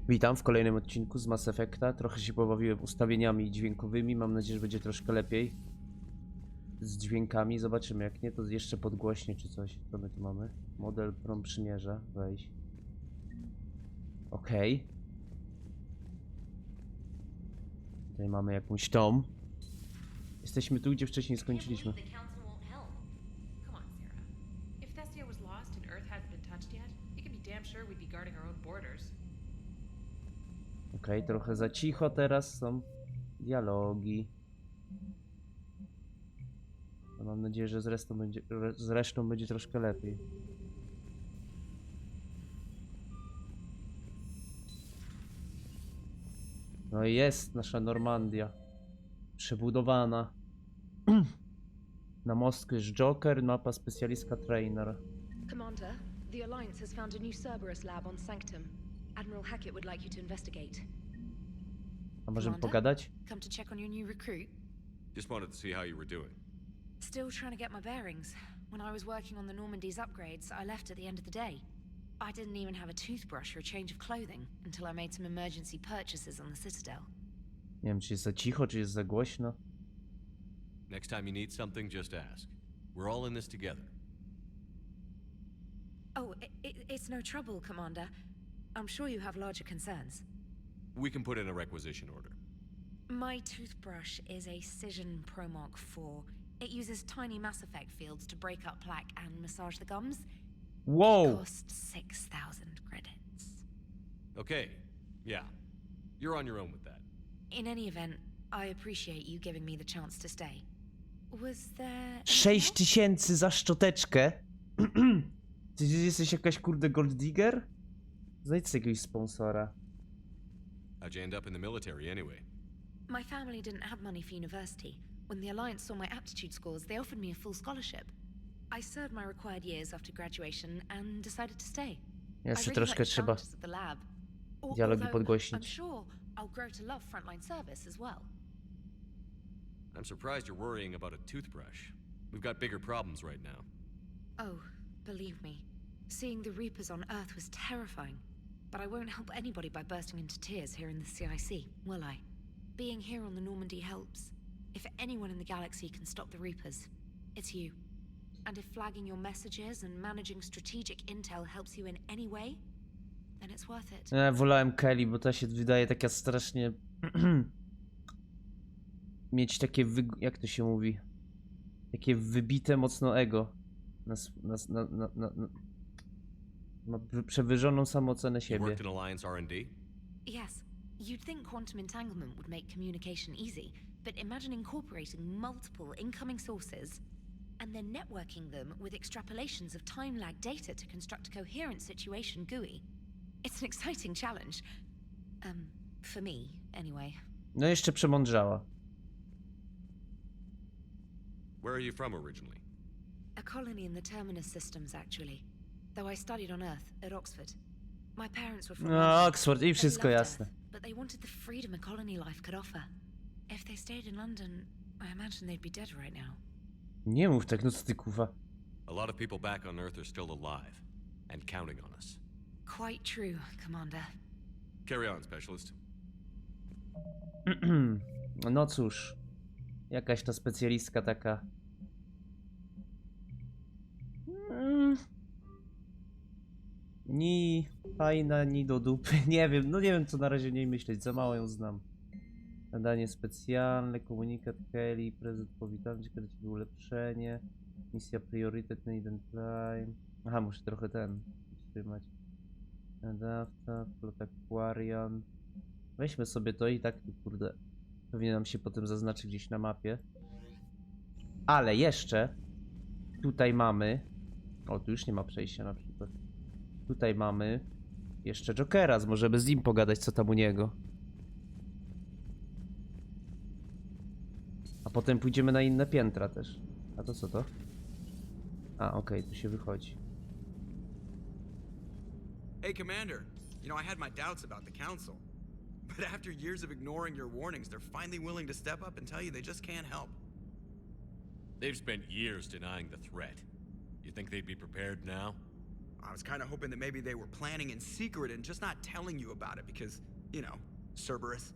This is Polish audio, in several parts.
Witam w kolejnym odcinku z Mass Effecta. Trochę się pobawiłem ustawieniami dźwiękowymi. Mam nadzieję, że będzie troszkę lepiej z dźwiękami. Zobaczymy, jak nie, to jeszcze podgłośnie czy coś. Co my tu mamy? Model prom przymierza. Weź. Okej. Tutaj mamy jakąś tom. Jesteśmy tu, gdzie wcześniej skończyliśmy. Okej, trochę za cicho teraz są dialogi. No, mam nadzieję, że z resztą będzie troszkę lepiej. No i jest nasza Normandia. Przebudowana. Na mostku jest Joker, mapa specjalistka trainer. Commander, the Alliance has found a new Cerberus lab on Sanctum. Admiral Hackett would like you to investigate. A możemy Commander, pogadać? come to check on your new recruit. Just wanted to see how you were doing. Still trying to get my bearings. When I was working on the Normandy's upgrades, I left at the end of the day. I didn't even have a toothbrush or a change of clothing until I made some emergency purchases on the Citadel. Nie wiem, czy jest za cicho, czy jest za głośno. Next time you need something, just ask. We're all in this together. Oh, it's no trouble, Commander. I'm sure you have larger concerns. We can put in a requisition order. My toothbrush is a Cision Pro Mark IV. It uses tiny Mass Effect fields to break up plaque and massage the gums. Wow! It cost 6,000 credits. Okay, yeah. You're on your own with that. In any event, I appreciate you giving me the chance to stay. Was there... 6000 za szczoteczkę? Ty jesteś jakaś kurde gold digger? Znajdź sobie jakiegoś sponsora. How'd you end up in the military anyway? My family didn't have money for university. When the Alliance saw my aptitude scores, they offered me a full scholarship. I served my required years after graduation and decided to stay. Jeszcze troszkę trzeba dialogi podgłośnić. I'm sure I'll grow to love frontline service as well. I'm surprised you're worrying about a toothbrush. We've got bigger problems right now. Oh, believe me, seeing the Reapers on Earth was terrifying. But I won't help anybody by bursting into tears here in the CIC, will I? Being here on the Normandy helps. If anyone in the galaxy can stop the Reapers, it's you. And if flagging your messages and managing strategic intel helps you in any way, then it's worth it. Ja wolałem Kelly, bo ta się wydaje taka strasznie... mieć takie jak to się mówi? Takie wybite mocno ego. Ma przewyżoną samoocenę siebie. You worked in Alliance R&D? Yes. You'd think quantum entanglement would make communication easy, but imagine incorporating multiple incoming sources and then networking them with extrapolations of time-lag data to construct a coherent situation GUI. It's an exciting challenge. For me, anyway. No jeszcze przemądrzała. Where are you from originally? A colony in the Terminus systems, actually. Though I studied on Earth, at Oxford. My parents were from No, Oxford i wszystko jasne. But they wanted the freedom a colony life could offer. If they stayed in London, I imagine they'd be dead right now. Nie mów tak, no co ty kuwa. A lot of people back on Earth are still alive and counting on us. Quite true, Commander. Carry on, Specialist. No cóż, jakaś ta specjalistka taka. Ni fajna, ni do dupy. Nie wiem, no nie wiem co na razie nie myśleć, za mało ją znam. Zadanie specjalne, komunikat Kelly, prezent powitany, ciekawe ulepszenie, misja priorytet na jeden prime. Aha, muszę trochę trzymać. Nadawca, flota Quarian. Weźmy sobie to i tak, kurde, pewnie nam się potem zaznaczy gdzieś na mapie. Ale jeszcze tutaj mamy, o tu już nie ma przejścia na przykład. Tutaj mamy jeszcze Jokera, możemy z nim pogadać co tam u niego. A potem pójdziemy na inne piętra też. A to co to? A, okej, tu się wychodzi. Hey, Commander. You know, I had my doubts about the Council. But after years of ignoring your warnings, they're finally willing to step up and tell you they just can't help. They've spent years denying the threat. You think they'd be prepared now? I was kind of hoping that maybe they were planning in secret and just not telling you about it because, you know, Cerberus.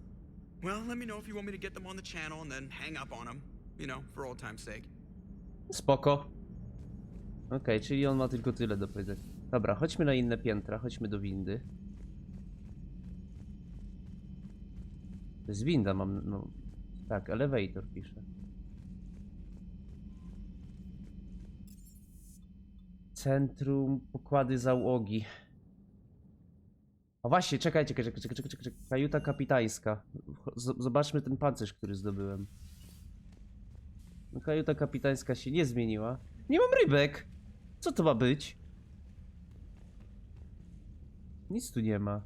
Well, let me know if you want me to get them on the channel and then hang up on them, you know, for old time's sake. Spoko. Okej, czyli on ma tylko tyle do powiedzenia. Dobra, chodźmy na inne piętra, chodźmy do windy. To jest winda, mam, no... Tak, elevator pisze. Centrum pokłady załogi. O właśnie, czekaj. Kajuta kapitańska. Zobaczmy ten pancerz, który zdobyłem. No, kajuta kapitańska się nie zmieniła. Nie mam rybek! Co to ma być? Nic tu nie ma.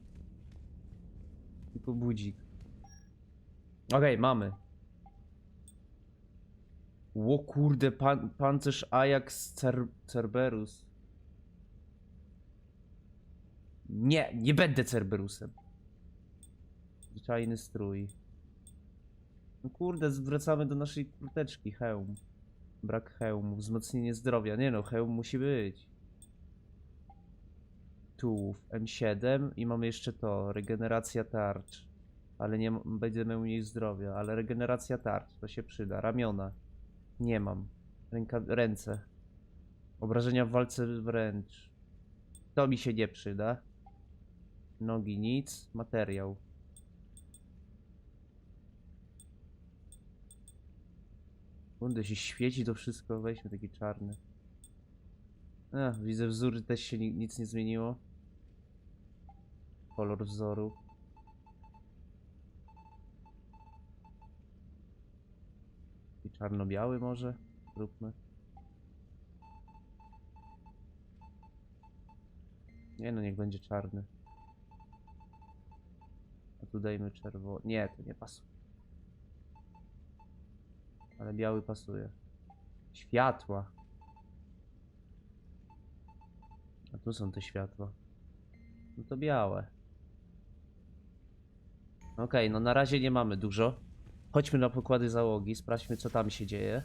Tylko budzik. Okej, mamy. Ło kurde, pancerz Ajax Cerberus. Nie będę Cerberusem. Zwyczajny strój. No kurde, wracamy do naszej kurteczki. Hełm. Brak hełmu, wzmocnienie zdrowia. Nie no, hełm musi być. Tułów, M7 i mamy jeszcze to, regeneracja tarcz. Ale nie będziemy mniej zdrowia, ale regeneracja tarcz, to się przyda. Ramiona. Nie mam. Ręce. Obrażenia w walce wręcz. To mi się nie przyda. Nogi nic. Materiał. Kurde, się świeci to wszystko. Weźmy taki czarny. Widzę, wzory też się nic nie zmieniło. Kolor wzoru. I czarno-biały może? Zróbmy. Nie no, niech będzie czarny. A tu dajmy czerwony. Nie, to nie pasuje. Ale biały pasuje. Światła. A tu są te światła. No to białe. Okej, no na razie nie mamy dużo. Chodźmy na pokłady załogi, sprawdźmy co tam się dzieje.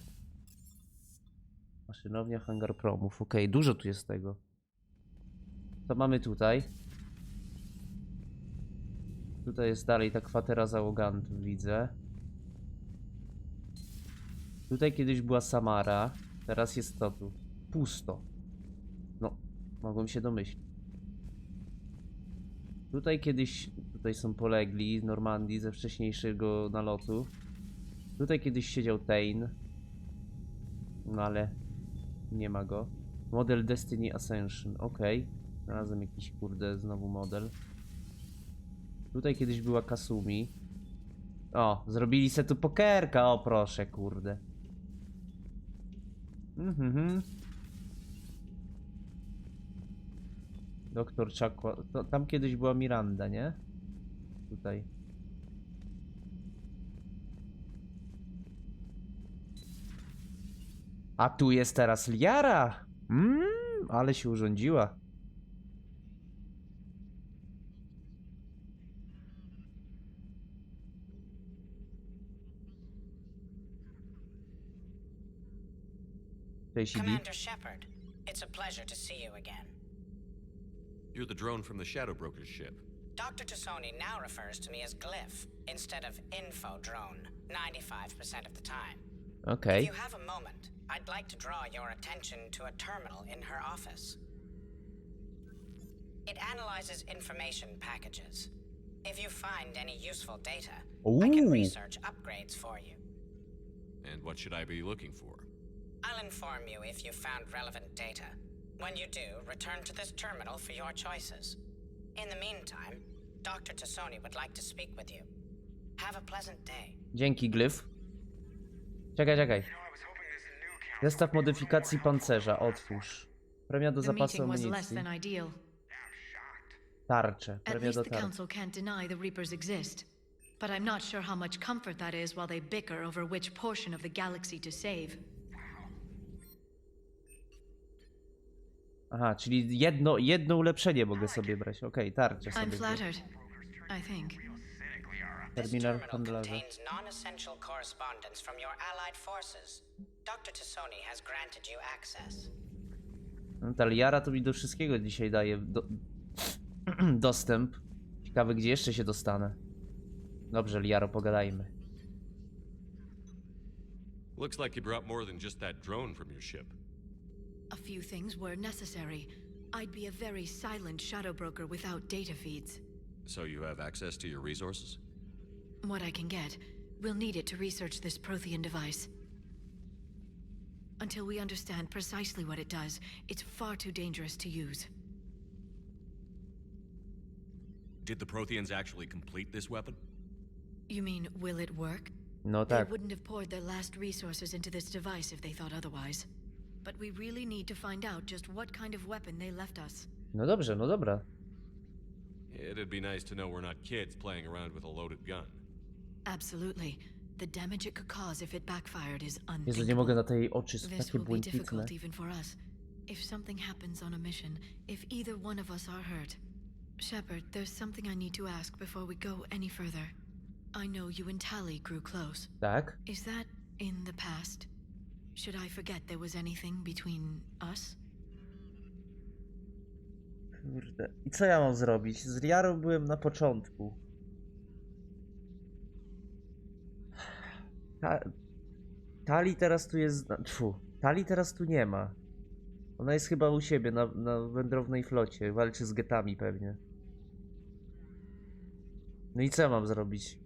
Maszynownia, hangar promów. Okej, dużo tu jest tego. Co mamy tutaj? Tutaj jest dalej ta kwatera załogantów, widzę. Tutaj kiedyś była Samara, teraz jest to tu. Pusto. No, mogłem się domyślić. Tutaj kiedyś, tutaj są polegli z Normandii ze wcześniejszego nalotu. Tutaj kiedyś siedział Tain. No ale nie ma go. Model Destiny Ascension, okej. Znalazłem jakiś kurde znowu model. Tutaj kiedyś była Kasumi. O, zrobili se tu pokerka, o proszę kurde. Doktor Chakwa. Tam kiedyś była Miranda, nie? Tutaj. A tu jest teraz Liara! Ale się urządziła. Cześć, Idi. Commander Shepard, it's a pleasure to see you again. You're the drone from the Shadow Broker's ship. Dr. Tassoni now refers to me as Glyph instead of Info Drone 95% of the time. Okay. If you have a moment, I'd like to draw your attention to a terminal in her office. It analyzes information packages. If you find any useful data, I can research upgrades for you. And what should I be looking for? I'll inform you if you found relevant data. When you do, return to this terminal for your choices. In the meantime, Dr. Tassoni would like to speak with you. Have a pleasant day. Dzięki, Glyph. Czekaj. Zestaw modyfikacji pancerza, otwórz. Premia do The zapasu meeting was less amunicji. than ideal. Tarcze, At premia least do the tarczy. council can't deny the Reapers exist. But I'm not sure how much comfort that is while they bicker over which portion of the galaxy to save. Aha, czyli jedno ulepszenie mogę sobie brać. Okej, tarczę I'm sobie. biorę. flattered, I think. This Terminal terminal handlarza. contains non-essential correspondence from your allied forces. Dr. Tassoni has granted you access. No, ta Liara to mi do wszystkiego dzisiaj daje dostęp. Ciekawe, gdzie jeszcze się dostanę. Dobrze, Liaro, pogadajmy. Looks like you brought more than just that drone from your ship. A few things were necessary. I'd be a very silent shadow broker without data feeds. So you have access to your resources? What I can get. We'll need it to research this Protean device. Until we understand precisely what it does, it's far too dangerous to use. Did the Proteans actually complete this weapon? You mean, will it work? No They tak. wouldn't have poured their last resources into this device if they thought otherwise. But we really need to find out just what kind of weapon they left us. No dobrze, no dobra. It'd be nice to know we're not kids playing around with a loaded gun. Absolutely. The damage it could cause if it backfired is Jezu, nie mogę unthinkable. na te jej oczy, są This takie will be błękitne. difficult even for us. If something happens on a mission, if either one of us are hurt. Shepard, there's something I need to ask before we go any further. I know you and Tally grew close. Tak? Is that in the past? Should I forget there was anything between us? Kurde. I co ja mam zrobić? Z Liarą byłem na początku. Tali teraz tu jest... Tali teraz tu nie ma. Ona jest chyba u siebie na wędrownej flocie. Walczy z getami pewnie. No i co ja mam zrobić?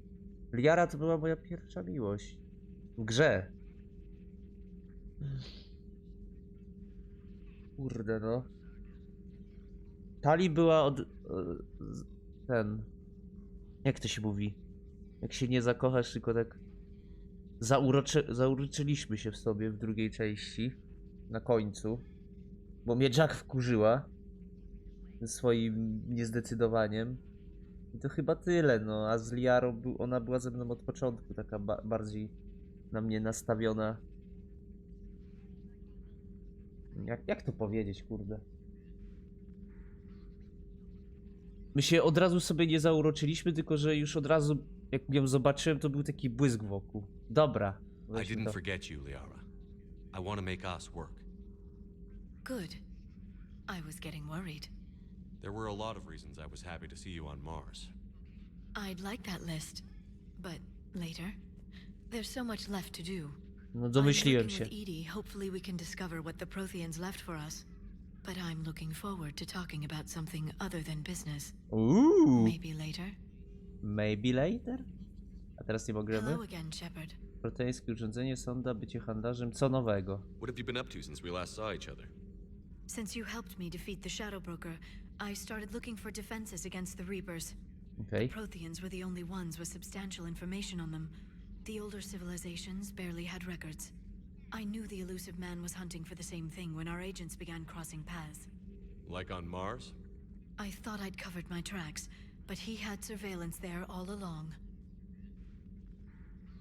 Liara to była moja pierwsza miłość. W grze. Kurde no. Tali była od... Jak to się mówi? Jak się nie zakochasz, tylko tak... Zauroczyliśmy się w sobie w drugiej części. Na końcu. Bo mnie Jack wkurzyła. Swoim niezdecydowaniem. I to chyba tyle, no. A z Liarą ona była ze mną od początku. Taka bardziej na mnie nastawiona. Jak to powiedzieć, kurde? My się od razu sobie nie zauroczyliśmy, tylko że już od razu, jak ją zobaczyłem, to był taki błysk wokół. Dobra. I weźmy didn't to. forget you, Liara. I want to make us work. Good. I was getting worried. There were a lot of reasons I was happy to see you on Mars. I'd like that list, but later. There's so much left to do. No I'm domyśliłem working się. with Edie. Hopefully we can discover what the Protheans left for us. But I'm looking forward to talking about something other than business. Uuu. Maybe later. Maybe later? A teraz nie możemy? Hello again, Shepard. Proteańskie urządzenie, sonda, bycie handlarzem, co nowego? What have you been up to since we last saw each other? Since you helped me defeat the Shadow Broker, I started looking for defenses against the Reapers. Okej. Protheans were the only ones with substantial information on them. The older civilizations barely had records. I knew the elusive man was hunting for the same thing when our agents began crossing paths. Like on Mars? I thought I'd covered my tracks, but he had surveillance there all along.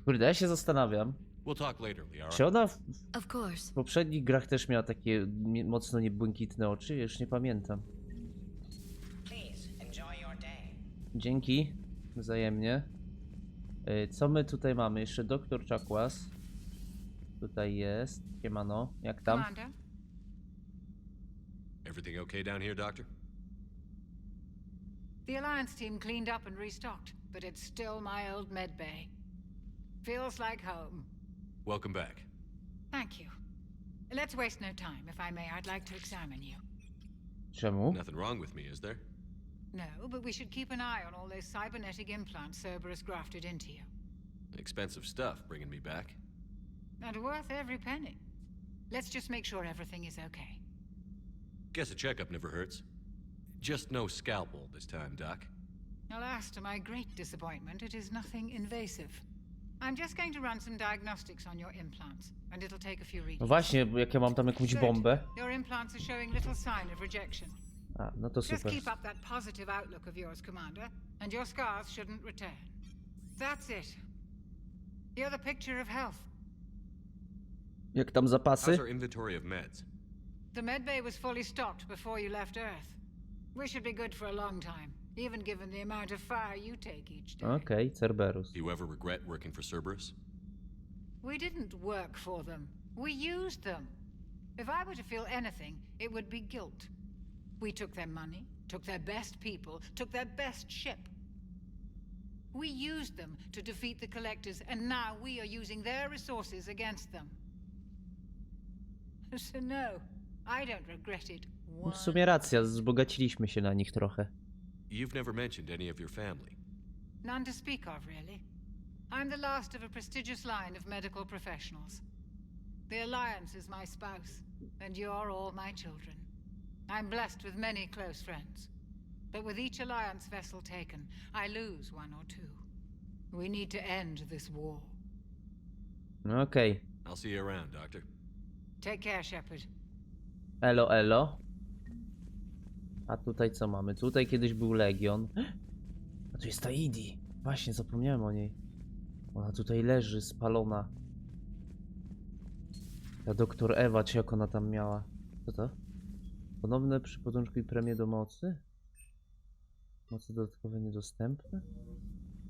Kurde, ja się zastanawiam, We'll talk later, Liara. czy ona Of course. w poprzednich grach też miała takie mocno niebłękitne oczy? Już nie pamiętam. Please enjoy your day. Dzięki, wzajemnie. Co my tutaj mamy? Jeszcze doktor Czakłas. Tutaj jest. Siemano, jak tam? Commander? Everything okay down here, Doctor? The Alliance team cleaned up and restocked, but it's still my old med bay. Feels like home. Welcome back. Thank you. Let's waste no time. If I may, I'd like to examine you. Czemu? Nothing wrong with me, is there? No, but we should keep an eye on all those cybernetic implants Cerberus grafted into you. Expensive stuff bringing me back. And worth every penny. Let's just make sure everything is okay. Guess a checkup never hurts. Just no scalpel this time, Doc. Alas, to my great disappointment, it is nothing invasive. I'm just going to run some diagnostics on your implants, and it'll take a few No readings. właśnie, bo jak ja mam tam jakąś Good. bombę. Your implants are showing little sign of rejection. A, no to Just super. keep up that positive outlook of yours, Commander, and your scars shouldn't return. That's it. You're the picture of health. Jak tam How's zapasy? our inventory of meds? The medbay was fully stocked before you left Earth. We should be good for a long time, even given the amount of fire you take each day. Okej, Cerberus. Do you ever regret working for Cerberus? We didn't work for them. We used them. If I were to feel anything, it would be guilt. We took their money, took their best people, took their best ship. We used them to defeat the Collectors, and now we are using their resources against them. So no, I don't regret it No w sumie racja, one. wzbogaciliśmy się na nich trochę. You've never mentioned any of your family. None to speak of, really. I'm the last of a prestigious line of medical professionals. The Alliance is my spouse, and you're all my children. I'm blessed with many close friends. But with each Alliance vessel taken, I lose one or two. We need to end this war. No okej. I'll see you around, Doctor. Take care, Shepard. Elo, elo. A tutaj co mamy? Tutaj kiedyś był Legion. A tu jest ta Idi. Właśnie, zapomniałem o niej. Ona tutaj leży, spalona. Ta doktor Ewa, czy jak ona tam miała? Co to? Ponowne przypoczątkuj premię do mocy? Moce dodatkowe niedostępne?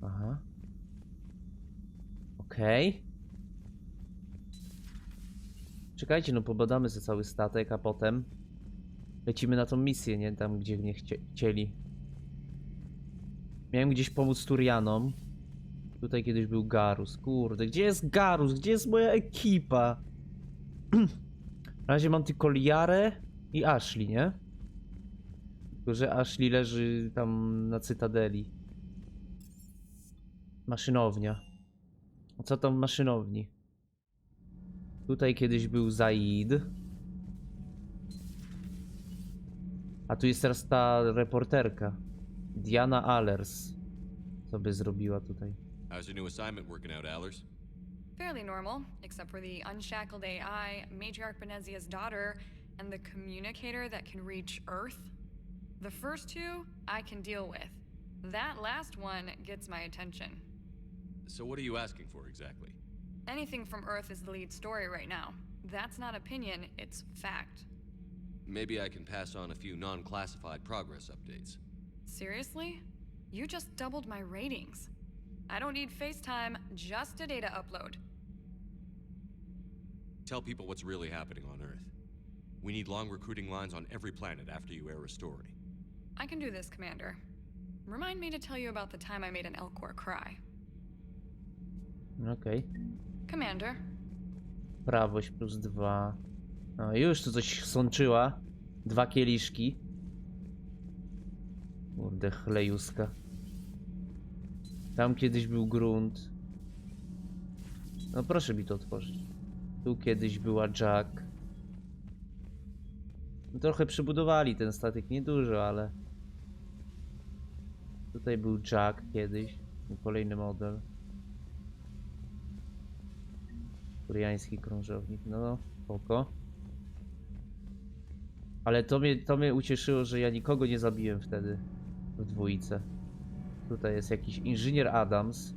Aha. Okej. Czekajcie, no pobadamy sobie cały statek, a potem lecimy na tą misję, nie? Tam, gdzie mnie chcieli. Miałem gdzieś pomóc Turianom. Tutaj kiedyś był Garus. Kurde, gdzie jest Garus? Gdzie jest moja ekipa? Na razie mam tylko Liarę i Ashley, nie? Tylko, że Ashley leży tam na Cytadeli. Maszynownia. A co tam w maszynowni? Tutaj kiedyś był Zaid. A tu jest teraz ta reporterka. Diana Allers. Co by zrobiła tutaj? How's your new assignment working out, Allers? Fairly normal, except for the unshackled AI, Matriarch Benezia's daughter, and the communicator that can reach Earth. The first two, I can deal with. That last one gets my attention. So what are you asking for exactly? Anything from Earth is the lead story right now. That's not opinion, it's fact. Maybe I can pass on a few non-classified progress updates. Seriously? You just doubled my ratings. I don't need FaceTime, just a data upload. Tell people what's really happening on Earth. We need long recruiting lines on every planet after you air a story. I can do this, Commander. Remind me to tell you about the time I made an Elcor cry. Okej. Commander. Prawość +2. No już tu coś sączyła. 2 kieliszki. Kurde, chlejuska. Tam kiedyś był grunt. No proszę mi to otworzyć. Tu kiedyś była Jack. No, trochę przybudowali ten statek, niedużo, ale... Tutaj był Jack kiedyś. Kolejny model. Koreański krążownik, no spoko. Ale to mnie ucieszyło, że ja nikogo nie zabiłem wtedy w dwójce. Tutaj jest jakiś inżynier Adams.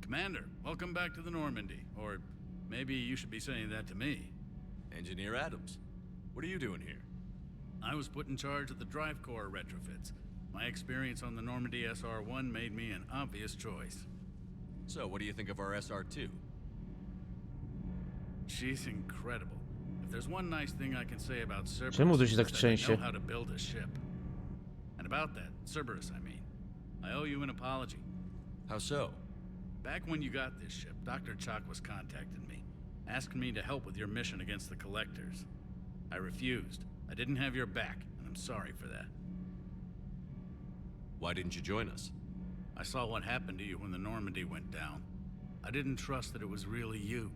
Commander, welcome back to the Normandy. Or maybe you should be saying that to me. Engineer Adams, what are you doing here? I was put in charge of the drive core retrofits. My experience on the Normandy SR-1 made me an obvious choice. So, what do you think of our SR-2? She's incredible. If there's one nice thing I can say about Cerberus, Czemu to it's się tak that they trzęsie? know how to build a ship. And about that, Cerberus, I mean, I owe you an apology. How so? Back when you got this ship, Dr. Chakwas contacted me, asking me to help with your mission against the Collectors. I refused. I didn't have your back, and I'm sorry for that. Why didn't you join us? I saw what happened to you when the Normandy went down. I didn't trust that it was really you,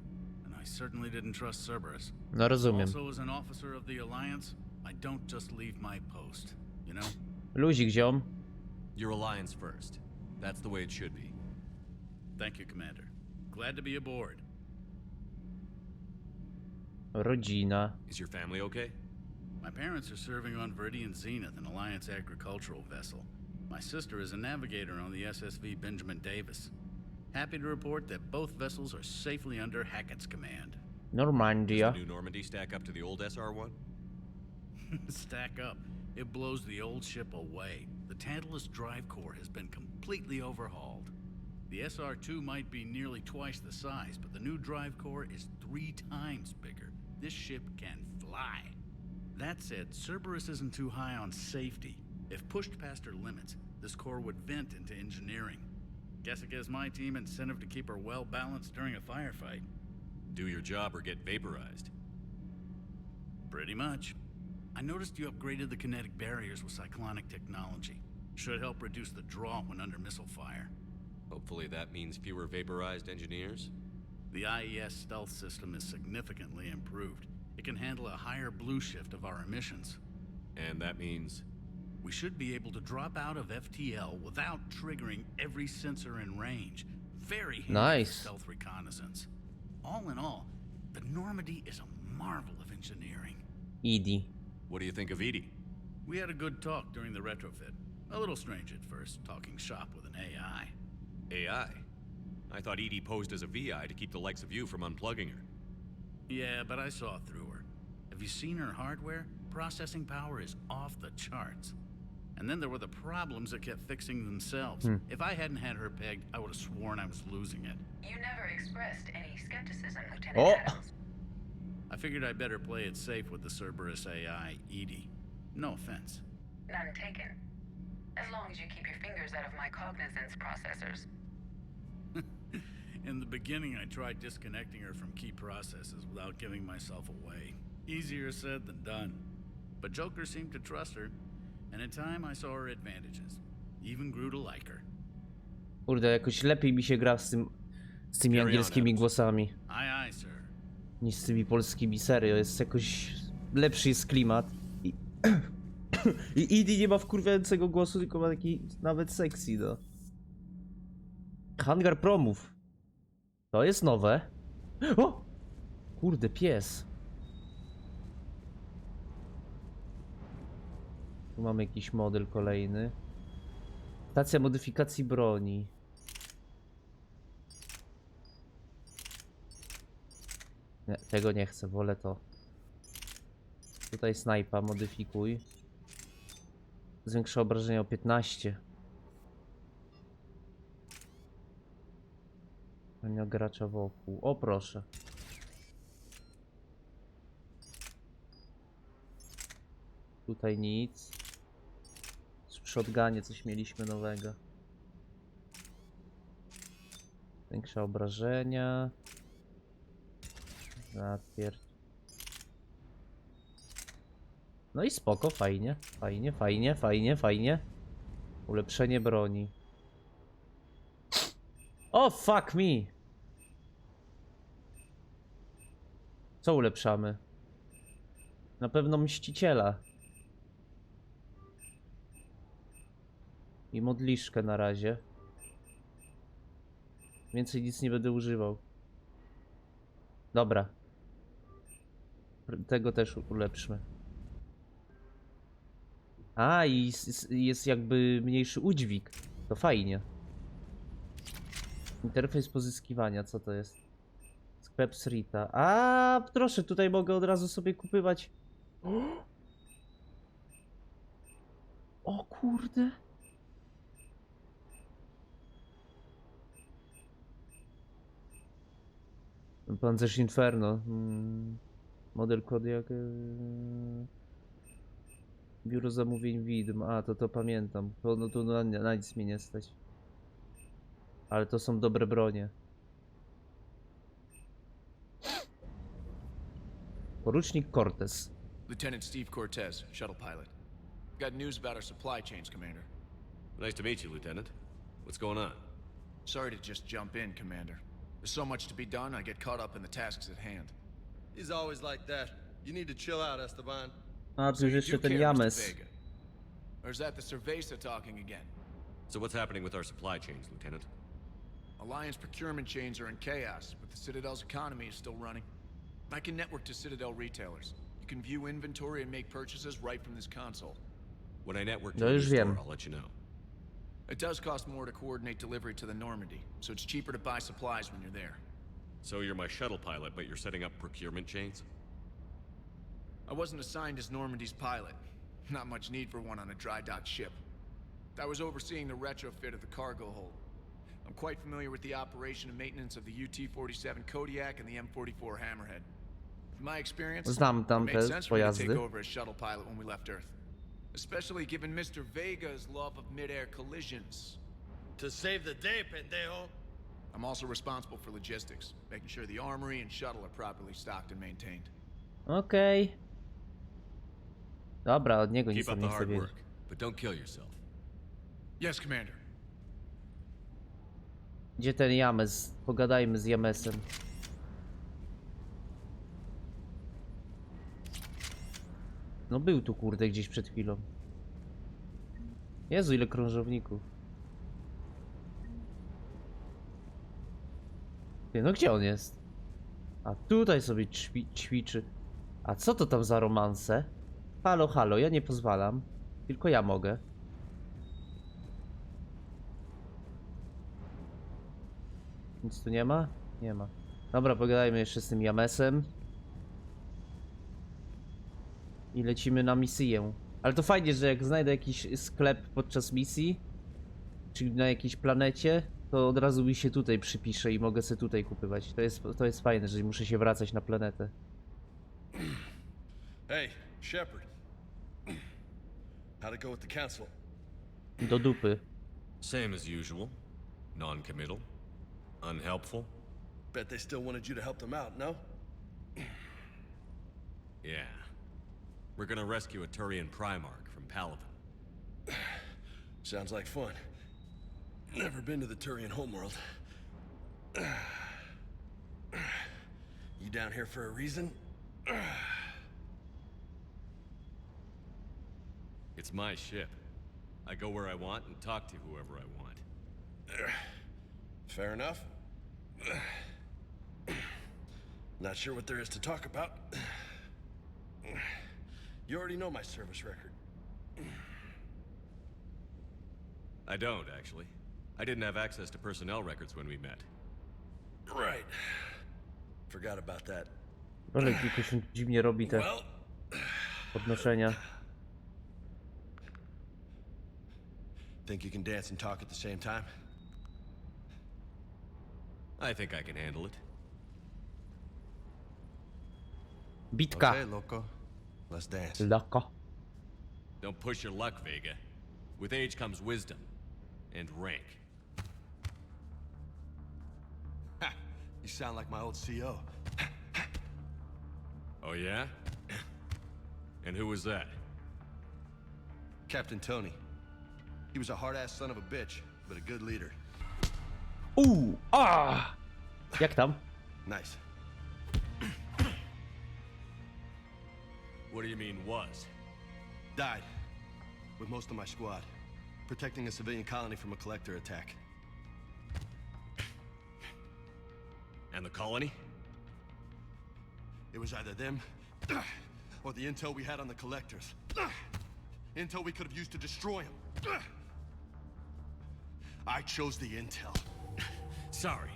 and I certainly didn't trust Cerberus. No rozumiem. Also, as an officer of the Alliance, I don't just leave my post, you know? Luzik ziom. Your alliance first. That's the way it should be. Thank you, Commander. Glad to be aboard. Rodzina. Is your family okay? My parents are serving on Viridian Zenith, an Alliance agricultural vessel. My sister is a navigator on the SSV Benjamin Davis. Happy to report that both vessels are safely under Hackett's command. Normandia. Does the new Normandy stack up to the old SR-1? Stack up. It blows the old ship away. The Tantalus drive core has been completely overhauled. The SR-2 might be nearly twice the size, but the new drive core is 3 times bigger. this ship can fly. That said, Cerberus isn't too high on safety. If pushed past her limits, this core would vent into engineering. Guess it gives my team incentive to keep her well balanced during a firefight. Do your job or get vaporized. Pretty much. I noticed you upgraded the kinetic barriers with cyclonic technology. Should help reduce the draw when under missile fire. Hopefully that means fewer vaporized engineers. The IES stealth system is significantly improved. It can handle a higher blue shift of our emissions. And that means... We should be able to drop out of FTL without triggering every sensor in range. Very handy Nice. for stealth reconnaissance. All in all, the Normandy is a marvel of engineering. Edie. What do you think of Edie? We had a good talk during the retrofit. A little strange at first, talking shop with an AI. AI? I thought Edie posed as a VI to keep the likes of you from unplugging her. Yeah, but I saw through her. Have you seen her hardware? Processing power is off the charts. And then there were the problems that kept fixing themselves. If I hadn't had her pegged, I would have sworn I was losing it. You never expressed any skepticism, Lieutenant Oh. Adams. I figured I'd better play it safe with the Cerberus AI, Edie. No offense. None taken. As long as you keep your fingers out of my cognizance processors. In the beginning, I tried disconnecting her from key processes without giving myself away. Easier said than done. But Joker seemed to trust her, and in time I saw her advantages. Even grew to like her. Kurde, jakoś lepiej mi się gra z tymi angielskimi głosami Aye, aye, sir. niż z tymi polskimi. Serio, jest jakoś lepszy jest klimat. I Edie nie ma wkurwiającego głosu, tylko ma taki nawet sexy, no. Hangar promów. To jest nowe. O! Kurde, pies. Tu mamy jakiś model kolejny. Stacja modyfikacji broni. Nie, tego nie chcę, wolę to. Tutaj snajpa, modyfikuj. Zwiększa obrażenia o 15. Ania gracza wokół. O proszę. Tutaj nic. W shotgunie coś mieliśmy nowego. Większe obrażenia. Zatwierdź. No i spoko, fajnie. Fajnie, fajnie, fajnie, fajnie. Ulepszenie broni. O, fuck me! Co ulepszamy? Na pewno mściciela. I modliszkę na razie. Więcej nic nie będę używał. Dobra. Tego też ulepszmy. A, i jest jakby mniejszy udźwig. To fajnie. Interfejs pozyskiwania, co to jest? Sklep Srita. A, proszę, tutaj mogę od razu sobie kupywać. O kurde. Pancerz Inferno. Model kod jak... Biuro zamówień widm. A, to pamiętam. No tu na nic mnie nie stać. Ale to są dobre bronie. Porucznik Cortez. Lieutenant Steve Cortez, shuttle pilot. Got news about our supply chains, Commander. Nice to meet you, Lieutenant. What's going on? Sorry to just jump in, Commander. There's so much to be done, I get caught up in the tasks at hand. He's always like that. You need to chill out, Esteban. A, tu jeszcze ten Mr. James. Vega? Or is that the Cerveza talking again? So what's happening with our supply chains, Lieutenant? Alliance procurement chains are in chaos, but the Citadel's economy is still running. I can network to Citadel retailers. You can view inventory and make purchases right from this console. When I network No to już your store, wiem. I'll let you know. It does cost more to coordinate delivery to the Normandy, so it's cheaper to buy supplies when you're there. So you're my shuttle pilot, but you're setting up procurement chains? I wasn't assigned as Normandy's pilot. Not much need for one on a dry dock ship. I was overseeing the retrofit of the cargo hold. I'm quite familiar with the operation and maintenance of the UT-47 Kodiak and the M44 Hammerhead. In my experience, Znam it made tamte sense for me to take pojazdy. over as shuttle pilot when we left Earth. Especially given Mr. Vega's love of mid-air collisions. To save the day, pendejo. I'm also responsible for logistics, making sure the armory and shuttle are properly stocked and maintained. Okej. Dobra, od niego nic Keep tam up nie the chcę hard wiedzieć. work, but don't kill yourself. Yes, Commander. Gdzie ten James? Pogadajmy z Jamesem. No był tu kurde gdzieś przed chwilą. Jezu, ile krążowników. Ty, no gdzie on jest? A tutaj sobie ćwiczy. A co to tam za romanse? Halo, halo, ja nie pozwalam. Tylko ja mogę. Nic tu nie ma? Nie ma. Dobra, pogadajmy jeszcze z tym Jamesem. I lecimy na misję. Ale to fajnie, że jak znajdę jakiś sklep podczas misji, czyli na jakiejś planecie, to od razu mi się tutaj przypisze i mogę sobie tutaj kupywać. To jest fajne, że muszę się wracać na planetę. Hey, Shepard. How'd it go with the council? Do dupy. Same as usual. Non-committal. Unhelpful. Bet they still wanted you to help them out, no? Yeah. We're gonna rescue a Turian Primarch from Paladin. Sounds like fun. Never been to the Turian homeworld. You down here for a reason? It's my ship. I go where I want and talk to whoever I want. Fair enough. Not sure what there is to talk about. You already know my service record. I don't, actually. I didn't have access to personnel records when we met. Right. Forgot about that. Boże, jakoś się dziwnie robi te Well, podnoszenia. think you can dance and talk at the same time? I think I can handle it. Bitka. Okay, loco. Let's dance. Loko. Don't push your luck, Vega. With age comes wisdom. And rank. Ha! You sound like my old CO. Oh yeah? And who was that? Captain Tony. He was a hard-ass son of a bitch, but a good leader. Ah! Jak tam? Nice. What do you mean, was? Died. With most of my squad. Protecting a civilian colony from a collector attack. And the colony? It was either them, or the intel we had on the collectors. Intel we could have used to destroy them. I chose the intel. Sorry.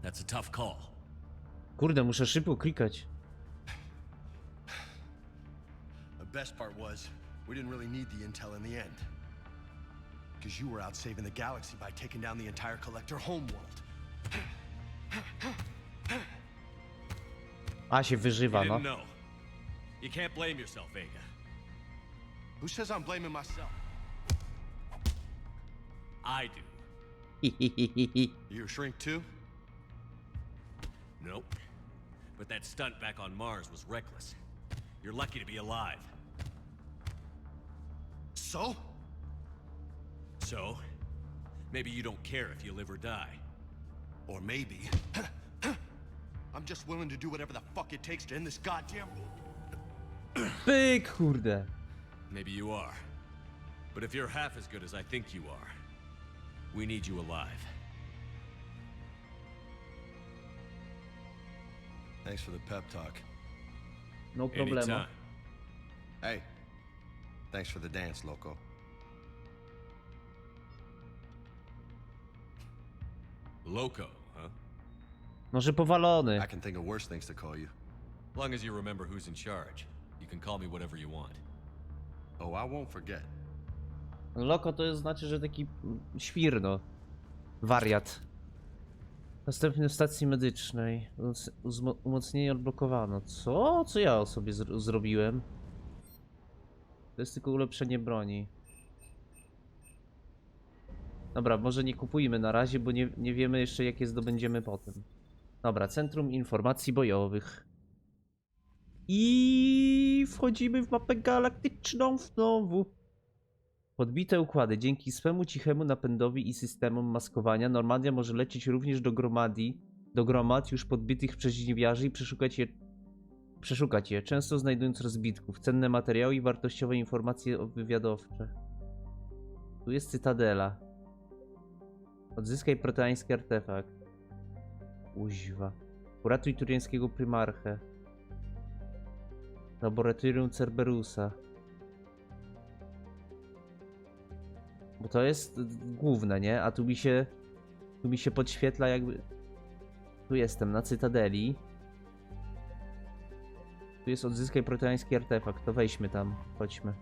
That's a tough call. Kurde, muszę szybko klikać. The best part was, we didn't really need the intel in the end. Because you were out saving the galaxy by taking down the entire collector homeworld. A się wyżywa, You no. didn't know. You can't blame yourself, Vega. Who says I'm blaming myself? I do. You're a shrink too? Nope. But that stunt back on Mars was reckless. You're lucky to be alive. So? So, maybe you don't care if you live or die. Or maybe... I'm just willing to do whatever the fuck it takes to end this goddamn... Pyk, kurde. Maybe you are. But if you're half as good as I think you are, we need you alive. Thanks for the pep talk. No problemu. Anytime. Hey, thanks for the dance, loco. Loco, huh? Może powalony. I can think of worse things to call you. Long as you remember who's in charge, you can call me whatever you want. Oh, I won't forget. Loko to jest, znaczy, że taki świr, no. Wariat. Następnie w stacji medycznej. Umocnienie odblokowano. Co? Co ja sobie zrobiłem? To jest tylko ulepszenie broni. Dobra, może nie kupujmy na razie, bo nie wiemy jeszcze, jakie zdobędziemy potem. Dobra, Centrum Informacji Bojowych. I wchodzimy w mapę galaktyczną znowu. Podbite układy. Dzięki swemu cichemu napędowi i systemom maskowania Normandia może lecieć również do gromad już podbitych przez Żniwiarzy i przeszukać je, często znajdując rozbitków, cenne materiały i wartościowe informacje wywiadowcze. Tu jest Cytadela. Odzyskaj proteański artefakt. Uźwa. Uratuj turiańskiego prymarchę. Laboratorium Cerberusa. Bo to jest główne, nie? A tu mi się podświetla jakby... Tu jestem, na Cytadeli. Tu jest odzyskaj proteański artefakt, to wejdźmy tam, chodźmy.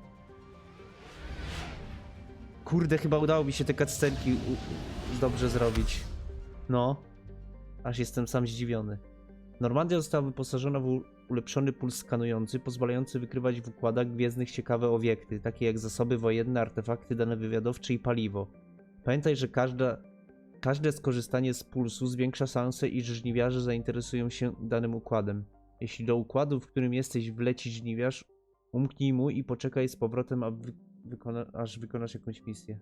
Kurde, chyba udało mi się te cutscenki dobrze zrobić. No. Aż jestem sam zdziwiony. Normandia została wyposażona w ulepszony puls skanujący, pozwalający wykrywać w układach gwiezdnych ciekawe obiekty, takie jak zasoby wojenne, artefakty, dane wywiadowcze i paliwo. Pamiętaj, że każde skorzystanie z pulsu zwiększa szansę, iż żniwiarze zainteresują się danym układem. Jeśli do układu, w którym jesteś, wleci żniwiarz, umknij mu i poczekaj z powrotem, aż wykonasz jakąś misję.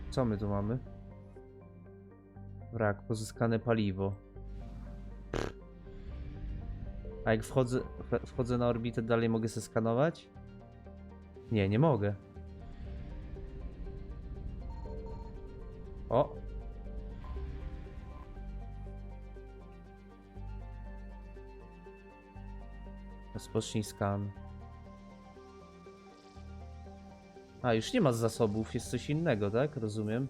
Co my tu mamy? Wrak, pozyskane paliwo. A jak wchodzę na orbitę, dalej mogę se skanować? Nie, nie mogę. O! Rozpocznij skan. A, już nie ma zasobów, jest coś innego, tak? Rozumiem.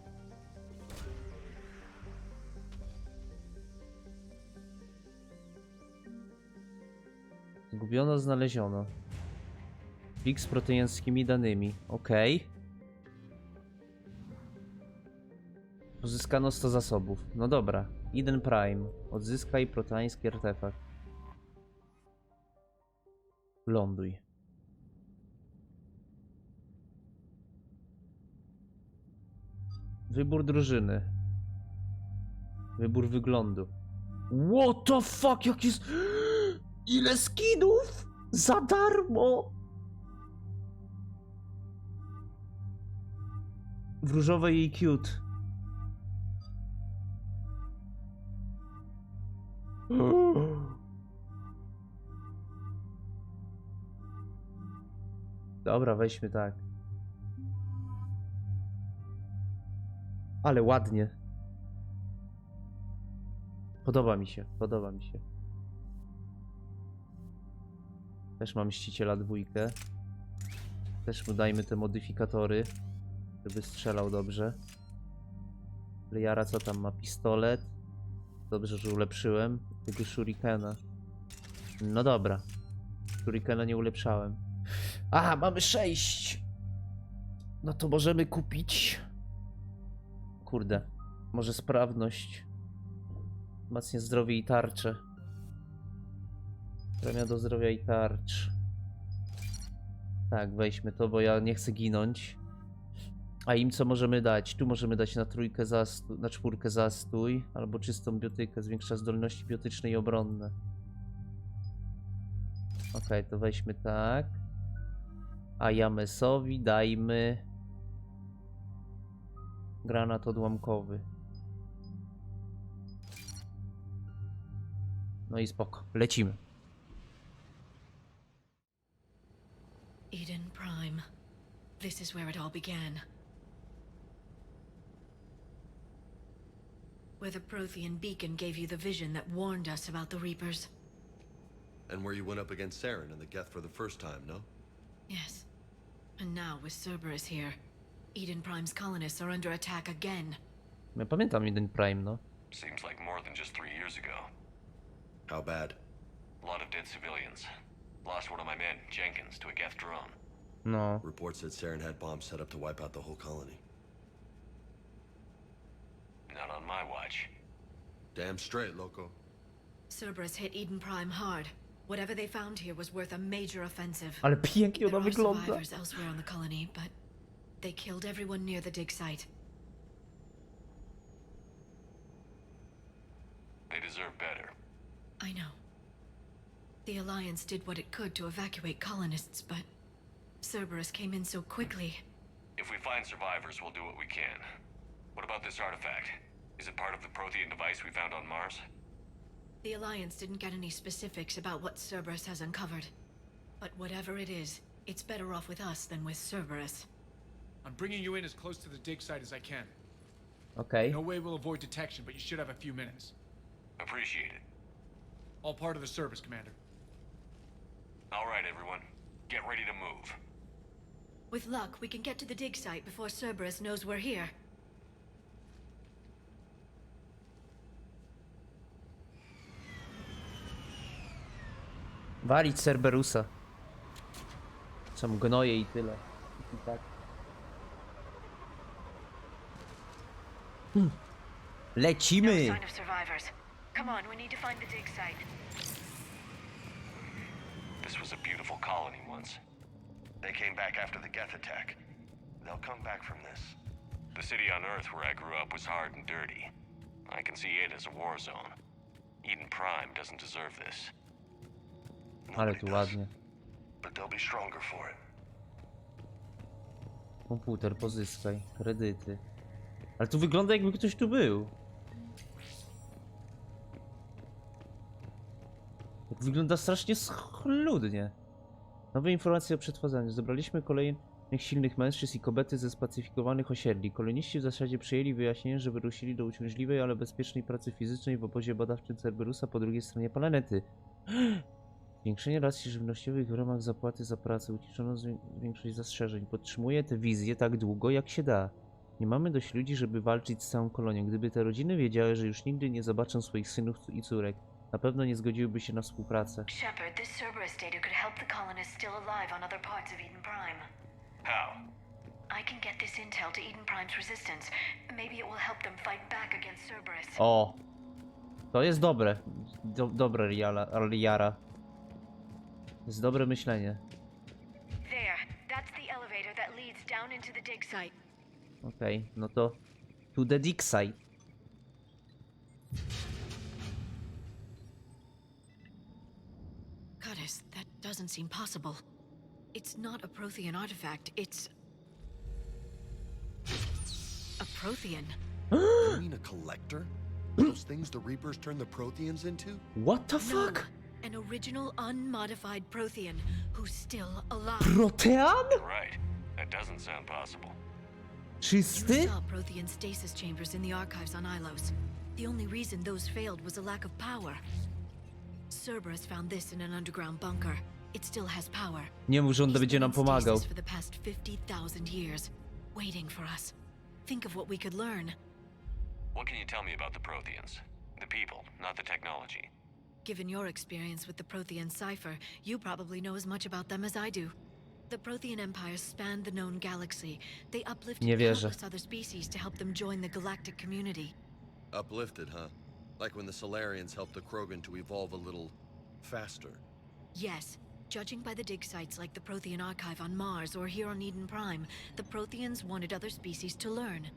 Zgubiono, znaleziono. Plik z proteańskimi danymi. Okej. Pozyskano 100 zasobów. No dobra. Inne Prime. Odzyskaj proteański artefakt. Ląduj. Wybór drużyny. Wybór wyglądu. What the fuck, jak jest... Ile skinów? Za darmo! W różowej i cute. Dobra, weźmy tak. Ale ładnie. Podoba mi się, podoba mi się. Też mam mściciela dwójkę. Też mu dajmy te modyfikatory, żeby strzelał dobrze. Jara co tam ma? Pistolet. Dobrze, że ulepszyłem tego shurikena. No dobra. Shurikena nie ulepszałem. Aha, mamy 6. No to możemy kupić. Kurde. Może sprawność. Wzmacnia zdrowie i tarczę. Premia do zdrowia i tarcz. Tak, weźmy to, bo ja nie chcę ginąć. A im co możemy dać? Tu możemy dać na trójkę zastój, na 4 zastój, albo czystą biotykę, zwiększa zdolności biotyczne i obronne. Okej, to weźmy tak. A Jamesowi dajmy granat odłamkowy. No i spoko, lecimy. Eden Prime. This is where it all began. Where the Protean beacon gave you the vision that warned us about the Reapers. And where you went up against Saren and the Geth for the first time, no? Yes. And now with Cerberus here, Eden Prime's colonists are under attack again. Ja pamiętam Eden Prime, no. Seems like more than just 3 years ago. How bad? A lot of dead civilians. Lost one of my men, Jenkins, to a Geth drone. No. Reports said Saren had bombs set up to wipe out the whole colony. Not on my watch. Damn straight, loco. Cerberus hit Eden Prime hard. Whatever they found here was worth a major offensive. Ale pięknie There ona are wygląda. survivors elsewhere on the colony, but they killed everyone near the dig site. They deserve better. I know. The Alliance did what it could to evacuate colonists, but Cerberus came in so quickly. If we find survivors, we'll do what we can. What about this artifact? Is it part of the Protean device we found on Mars? The Alliance didn't get any specifics about what Cerberus has uncovered. But whatever it is, it's better off with us than with Cerberus. I'm bringing you in as close to the dig site as I can. Okej. No way we'll avoid detection, but you should have a few minutes. Appreciate it. All part of the service, Commander. All right, everyone. Get ready to move. With luck, we can get to the dig site before Cerberus knows we're here. Walić Cerberusa. Są gnoje i tyle. I tak. Lecimy! sign of survivors. Come on, we need to find the dig site. This was a beautiful colony once. They came back after the Geth attack. They'll come back from this. The city on Earth where I grew up was hard and dirty. I can see it as a war zone. Eden Prime doesn't deserve this. Ale tu ładnie. But they'll be stronger for it. Komputer, pozyskaj. Kredyty. Ale tu wygląda, jakby ktoś tu był. Wygląda strasznie schludnie. Nowe informacje o przetwarzaniu. Zebraliśmy kolejnych silnych mężczyzn i kobiety ze spacyfikowanych osiedli. Koloniści w zasadzie przyjęli wyjaśnienie, że wyruszyli do uciążliwej, ale bezpiecznej pracy fizycznej w obozie badawczym Cerberusa po drugiej stronie planety. Zwiększenie racji żywnościowych w ramach zapłaty za pracę. Uciszono większość zastrzeżeń. Podtrzymuję tę wizję tak długo, jak się da. Nie mamy dość ludzi, żeby walczyć z całą kolonią. Gdyby te rodziny wiedziały, że już nigdy nie zobaczą swoich synów i córek, na pewno nie zgodziłyby się na współpracę. Shepard, this Cerberus data could help the colonists still alive on other parts of Eden Prime. How? I can get this intel to Eden Prime's resistance. Maybe it will help them fight back against Cerberus. O! To jest dobre. Dobre, Riara. To jest dobre myślenie. There, that's the elevator that leads down into the dig site. Okej, no to to the dig site. Curtis, that doesn't seem possible. It's not a Protean artifact, it's a Protean. You mean a collector? Those things the Reapers turned the Proteans into? What the fuck? An original unmodified Protean who's still alive. Protean? Right. That doesn't sound possible. You Czysty? saw Protean stasis chambers in the archives on Ilos. The only reason those failed was a lack of power. Cerberus found this in an underground bunker. It still has power. Nie mów, że on będzie nam pomagał. For the past 50,000 years, waiting for us. Think of what we could learn. What can you tell me about the Proteans? The people, not the technology. Given your experience with the Protean cipher, you probably know as much about them as I do. The Protean Empire spanned the known galaxy. They uplifted Nie wierzę. countless other species to help them join the galactic community. Uplifted, huh? Like when the Solarians helped the Krogan to evolve a little faster. Yes. Judging by the dig sites like the Protean Archive on Mars or here on Eden Prime, the Proteans wanted other species to learn.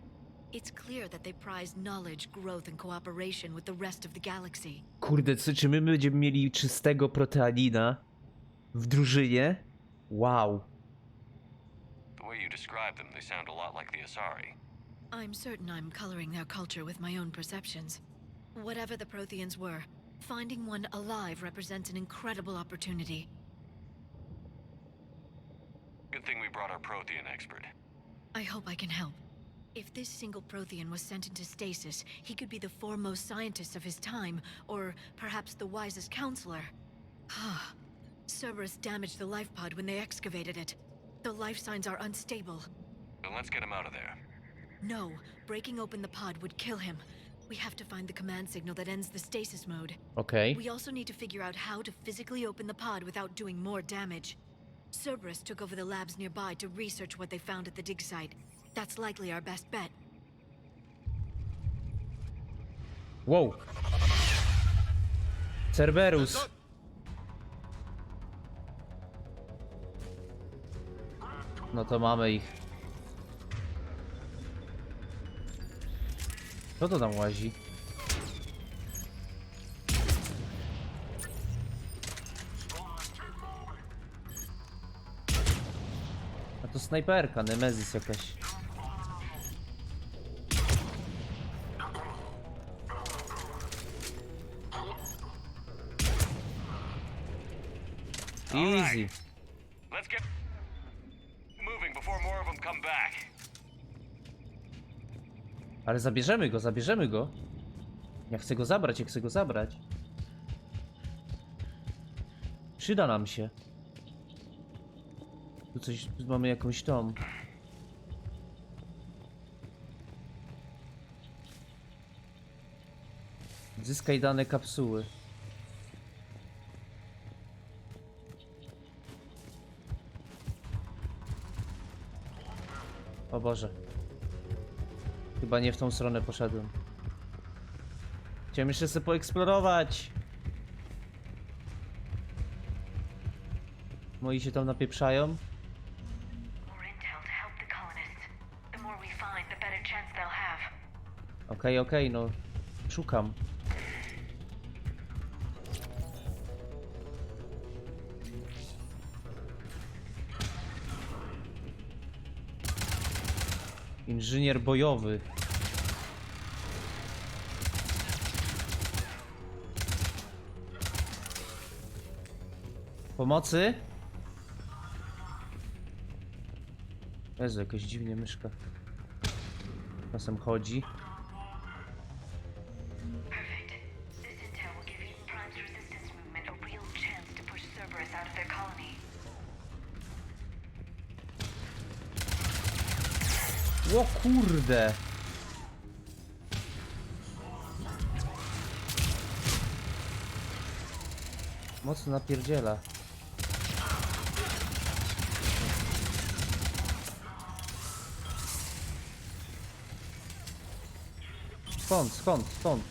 It's clear that they prize knowledge, growth, and cooperation with the rest of the galaxy. Kurde, czy my będziemy mieli czystego Proteanina w drużynie? Wow. The way you describe them, they sound a lot like the Asari. I'm certain I'm coloring their culture with my own perceptions. Whatever the Proteans were, finding one alive represents an incredible opportunity. Good thing we brought our Protean expert. I hope I can help. If this single Protean was sent into stasis, he could be the foremost scientist of his time, or perhaps the wisest counselor. Cerberus damaged the life pod when they excavated it. The life signs are unstable. Then let's get him out of there. No, breaking open the pod would kill him. We have to find the command signal that ends the stasis mode. Okej. We also need to figure out how to physically open the pod without doing more damage. Cerberus took over the labs nearby to research what they found at the dig site. That's likely our best bet. Wow. Cerberus. No to mamy ich. Kto to tam łazi? A to snajperka, Nemezis jakaś. Easy. Let's get moving before more of them come back. Ale zabierzemy go, zabierzemy go. Ja chcę go zabrać, ja chcę go zabrać. Przyda nam się. Tu coś, tu mamy jakąś tą. Zyskaj dane kapsuły. O Boże. Chyba nie w tą stronę poszedłem. Chciałem jeszcze sobie poeksplorować. Moi się tam napieprzają. Okej, no. Szukam. Inżynier bojowy. Pomocy? Jezu, jakoś dziwnie myszka czasem chodzi. O kurde! Mocno napierdziela. Skąd?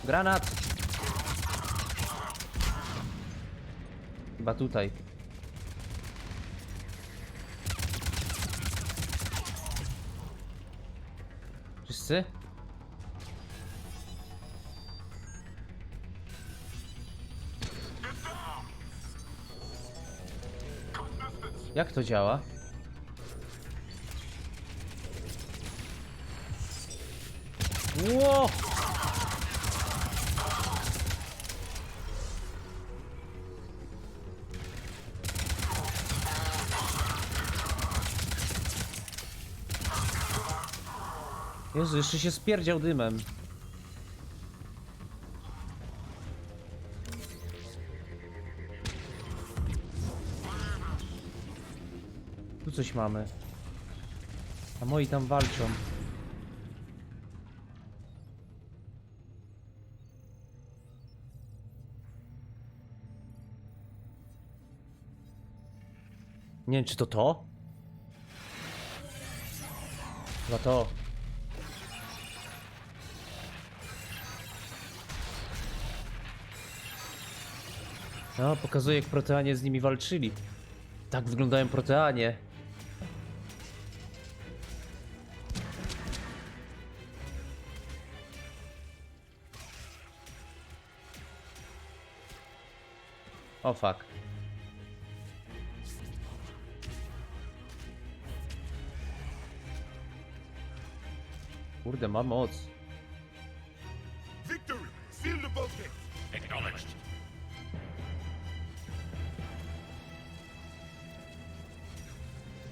Granat! Chyba tutaj. Wszyscy? Jak to działa? Ło! Jezu, jeszcze się spierdział dymem. Tu coś mamy. A moi tam walczą. Nie wiem, czy to to? Chyba to. No, pokazuje, jak Proteanie z nimi walczyli. Tak wyglądają Proteanie. O fuck. Kurde, ma moc. Victory! Seal the bulkhead! Acknowledged.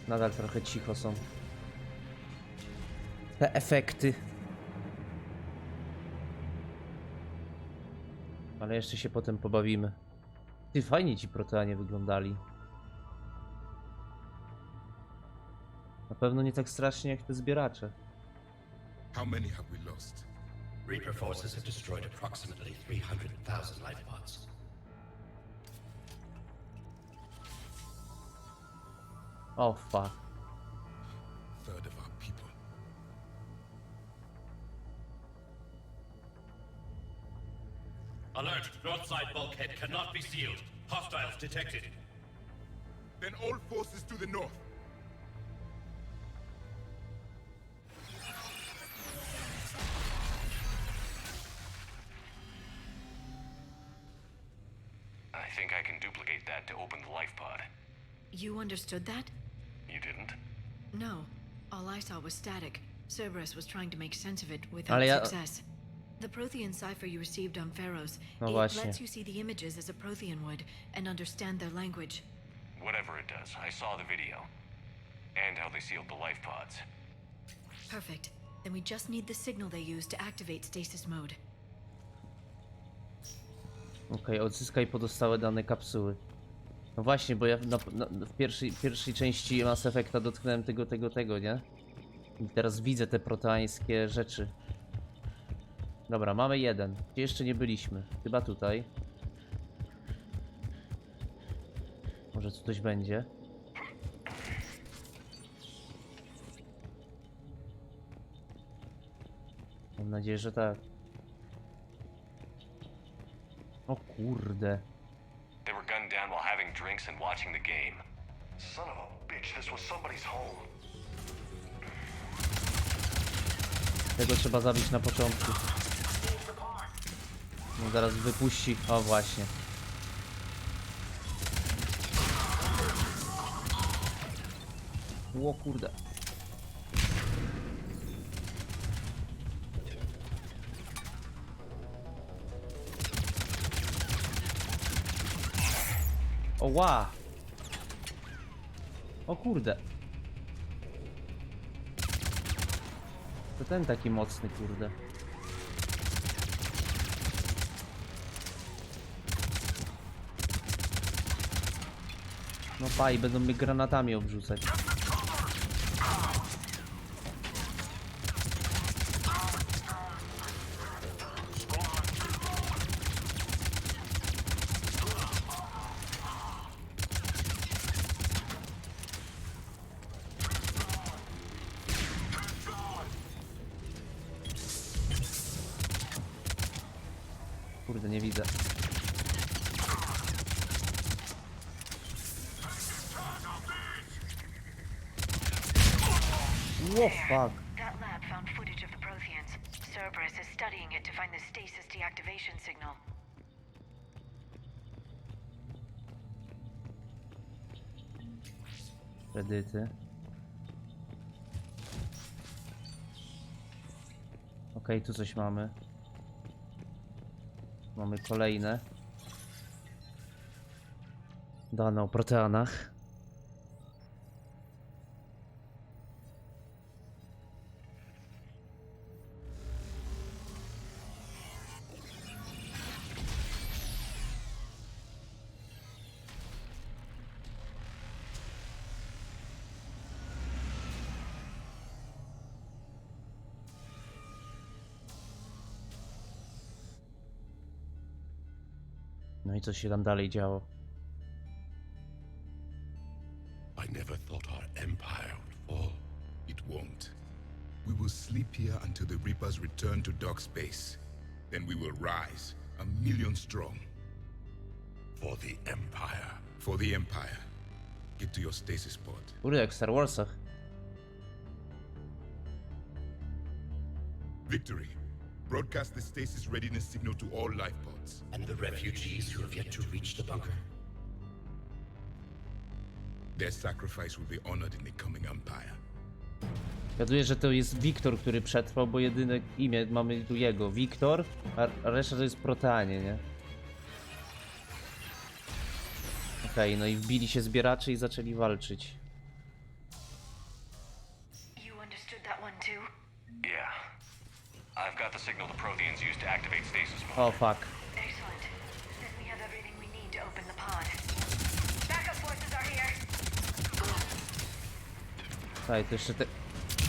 Nadal trochę cicho są. Te efekty. Ale jeszcze się potem pobawimy. Ty, fajnie ci Proteanie wyglądali. pewno nie tak strasznie jak te zbieracze. How many have we lost? Reaper forces have destroyed approximately 300,000 life pods. Oh fuck. Third of our people. Alert! North-side bulkhead cannot be sealed. Hostiles detected. Then all forces to the north. I think I can duplicate that to open the life pod. You understood that? You didn't? No. All I saw was static. Cerberus was trying to make sense of it without Ale ja... success. The Prothean cipher you received on Pharaohs, No it właśnie. lets you see the images as a Prothean would and understand their language. Whatever it does, I saw the video. And how they sealed the life pods. Perfect. Then we just need the signal they use to activate stasis mode. Okej, odzyskaj pozostałe dane kapsuły. No właśnie, bo ja w pierwszej części Mass Effecta dotknąłem tego, nie? I teraz widzę te proteańskie rzeczy. Dobra, mamy jeden. Gdzie jeszcze nie byliśmy? Chyba tutaj. Może tu coś będzie. Mam nadzieję, że tak. O kurde. They were gunned down while having drinks and watching the game. Son of a bitch, this was somebody's home. Tego trzeba zabić na początku. No zaraz wypuści. O właśnie. O kurde. O ła. O kurde. To ten taki mocny, kurde. No faj, będą mnie granatami obrzucać. Kurde, nie widzę. Whoa, fuck. That lab found footage of the Protheans. Cerberus is studying it to find the stasis deactivation signal. Kredyty. Okej, tu coś mamy. Mamy kolejne dane o proteanach. No i co się tam dalej działo? I never thought our empire would fall. It won't. We will sleep here until the Reapers return to dark space. Then we will rise, 1,000,000 strong. For the Empire. For the Empire. Get to your stasis pod. Kurde, jak w Star Warsach. Victory. Broadcast the stasis readiness signal to all life pods. And the refugees who have yet to reach the bunker. Their sacrifice will be honored in the coming Empire. Zgaduję, że to jest Wiktor, który przetrwał, bo jedyne imię mamy tu jego. Wiktor, a reszta to jest Proteanie, nie? Okej, no i wbili się zbieracze i zaczęli walczyć. You understood that one too? Yeah. I've got the signal the Protheans used to activate stasis mode. O fuck. Excellent. Then we have everything we need to open the pod. Backup forces are here. Tak, to jeszcze te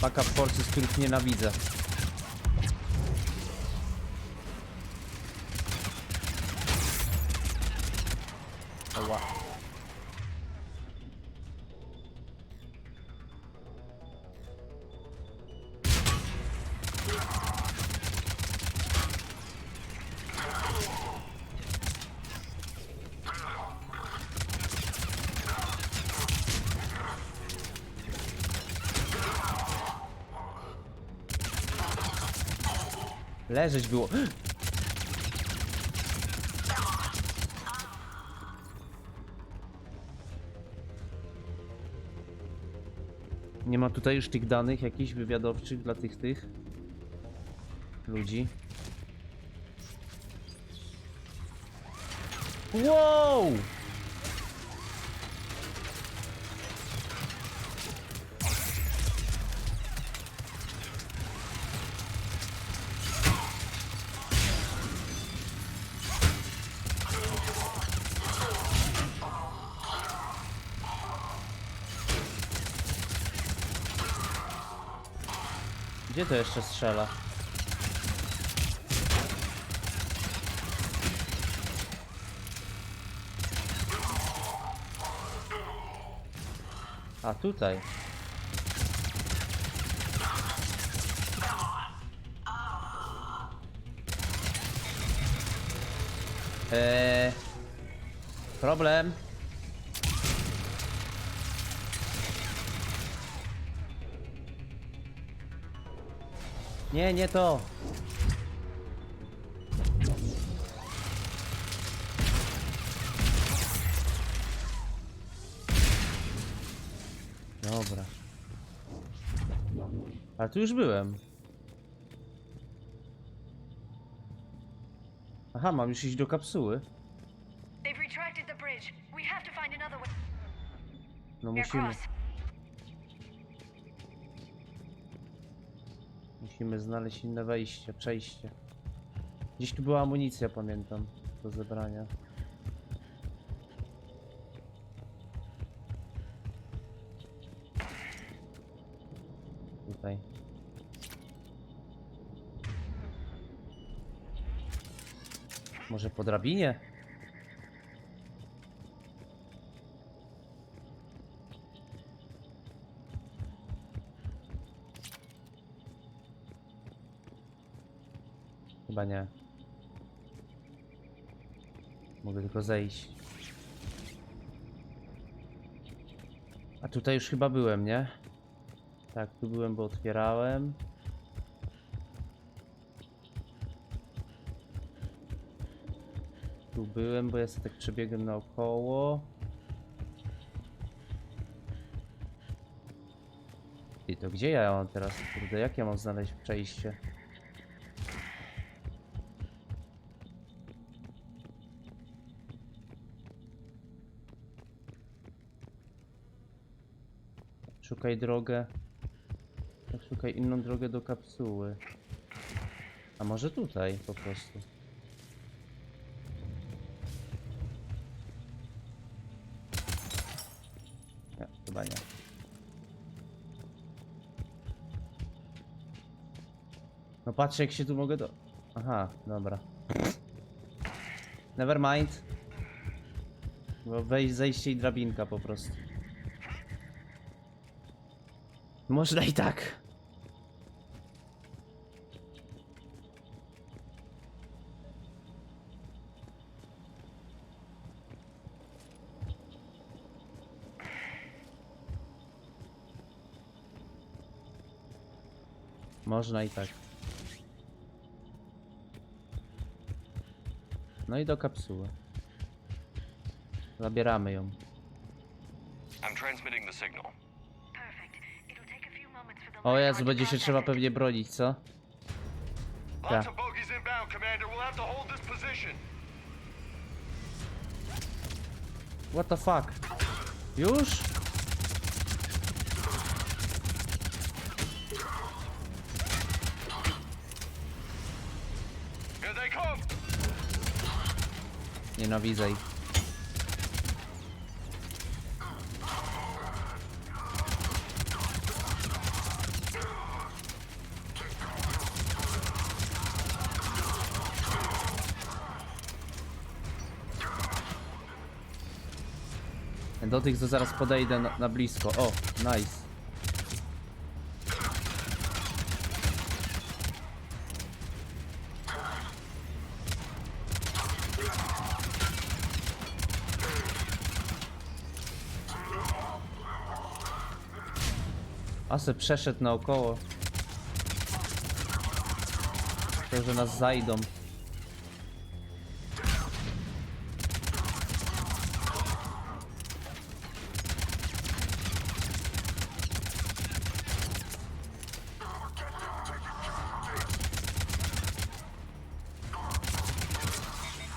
backup forces, których nienawidzę. Oła. Leżeć było. Nie ma tutaj już tych danych jakichś wywiadowczych dla tych ludzi. Wow! Gdzie to jeszcze strzela? A tutaj. Problem. Nie, nie to. Dobra. Ale tu już byłem. Aha, mam już iść do kapsuły. No musimy znaleźć inne wejście, przejście. Gdzieś tu była amunicja, pamiętam, do zebrania. Tutaj. Może po drabinie? Chyba nie. Mogę tylko zejść. A tutaj już chyba byłem, nie? Tak, tu byłem, bo otwierałem. Tu byłem, bo ja sobie tak przebiegłem naokoło. I to gdzie ja mam teraz? Kurde, jak ja mam znaleźć przejście? Szukaj drogę. Szukaj inną drogę do kapsuły. A może tutaj po prostu. Nie, chyba nie. No patrzę, jak się tu mogę do... Aha, dobra. Never mind. Bo zejście i drabinka po prostu. Można i tak. Można i tak. No i do kapsuły. Zabieramy ją. I'm transmitting the signal. O Jezu, będzie się trzeba pewnie bronić, co? Tak. What the fuck? Już? Nienawidzę ich. Do tych to zaraz podejdę na blisko. O, nice. A se przeszedł naokoło. To, że nas zajdą.